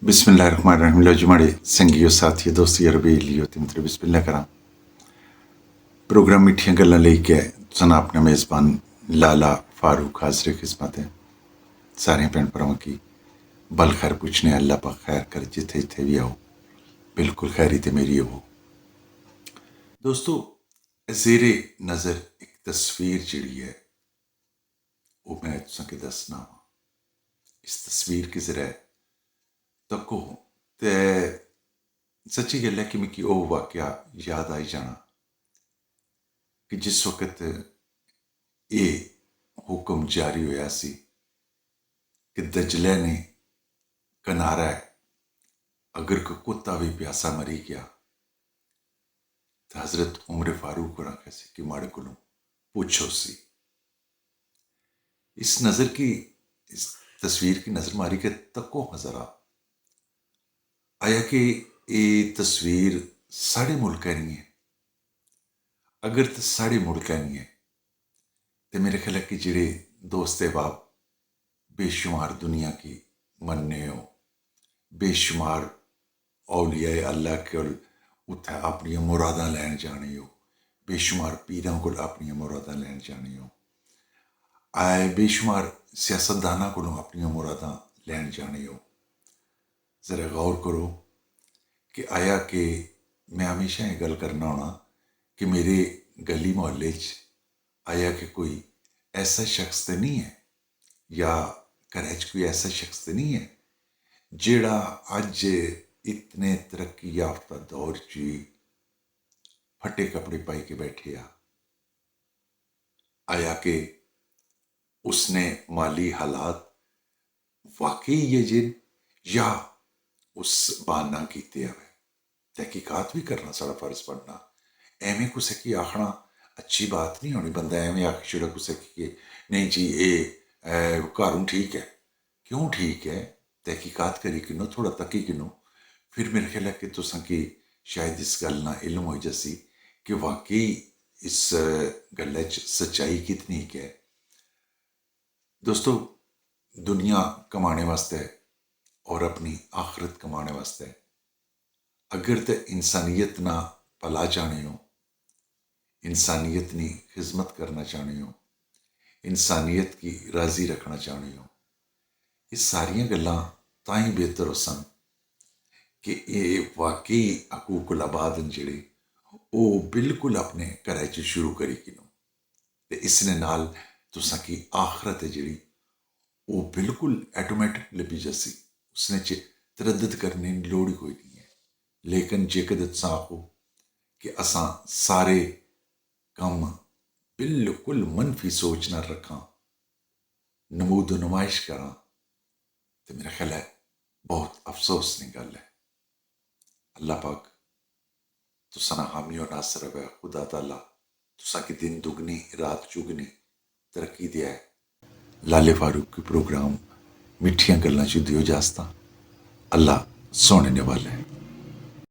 बिस्मिल्लाहिर्रहमानिर्रहीम। लो जी माड़े संगियो साथियो दोस्तियो रबेलियो ते मित्र बिस्मिल्लाह करा प्रोग्राम मिठियां गल्लां लेके सना अपना मेज़बान लाला फारूक हाज़िर खिदमत है। सारे भैन भरावां की भल खैर पुछने अल्लाह पाक खैर कर जिथे जिथे भी आओ बिल्कुल खैरी ते मेरी हो। दोस्तों ज़ेरे नज़र एक तस्वीर जिहड़ी है वो मैं तुसें दसना वा। इस तस्वीर के जरिए तको ते सच्ची गल है कि मिगी ओह वाकया याद आई जाना कि जिस वक्त ये हुक्म जारी होया सी कि दजले ने कनारा है, अगर कोई कुत्ता भी प्यासा मरी गया तो हजरत उमर फारूक होर आखे कि माड़े को पूछो सी। इस नज़र की इस तस्वीर की नज़र मारी के तको हजरा आया कि ये तस्वीर साढ़े मुल्क नहीं है। अगर तो साढ़े मुल्क नहीं है तो मेरे ख्याल है कि जेड़े दोस्त बाप बेशुमार दुनिया की मनने हो, बेशुमार औलिया अल्लाह कोल उत्थे अपनी मुरादां लैन जाने हो, बेशुमार पीरां कोल अपनी मुरादां लैन जाने हो, आए बेशुमार सियासतदानां कोलों अपनी मुरादां लैन जाने हो। जरा गौर करो कि आया कि मैं हमेशा ये गल करना होना कि मेरे गली मोहल्ले च आया कि कोई ऐसा शख्स तो नहीं है या घरै च कोई ऐसा शख्स तो नहीं है जेड़ा अज इतने तरक्की याफ्ता दौर च भी फटे कपड़े पाई के बैठे आया कि उसने माली हालात वाकई ये जिन या उस बहाना कीते हुए तहकीकात भी करना साड़ा फर्ज बनना। एवें कुछ की आखना अच्छी बात नहीं होनी। बंदा एवें आख छड़ा कुछ की नहीं जी ये घरों ठीक है, क्यों ठीक है? तहकीकात करी किनो, थोड़ा तकी किनो, फिर मेरे ख्याल है कि तुसां की शायद इस गल ना इल्म हो जसी कि वाकई इस गल सच्चाई कितनी है। दोस्तों दुनिया कमाने वास्ते और अपनी आखरत कमाने वास्ते अगर तो इंसानियत ना भला चाहने हो, इंसानियत की खिदमत करना चाहने हो, इंसानियत की राजी रखना चाहने हो, ये सारियां गल्लां तां ही बेहतर हो सन कि ये वाकई हकूकुल आबाद न जेड़े वो बिल्कुल अपने घर च शुरू करी किनो ते इसने नाल तुसां की आखरत है जेड़ी वो बिल्कुल ऐटोमैटिक लभी जसी। उसने च तरद्दद करने की लोड़ ही कोई नहीं है। लेकिन जेकर तुसां आखो कि असां सारे कम बिल्कुल मनफी सोच ना रखां, नमूद नुमाइश करा तो मेरा ख्याल है बहुत अफसोस की गल है। अल्लाह पाक तुसां हामी और नासर रवे। खुदा ताला तुसां की दिन दुगनी रात चुगनी तरक्की दिया है। लाले फारूक के प्रोग्राम मिठियां गल्लां च दियो जास्ता। अल्लाह सोने ने वाला है।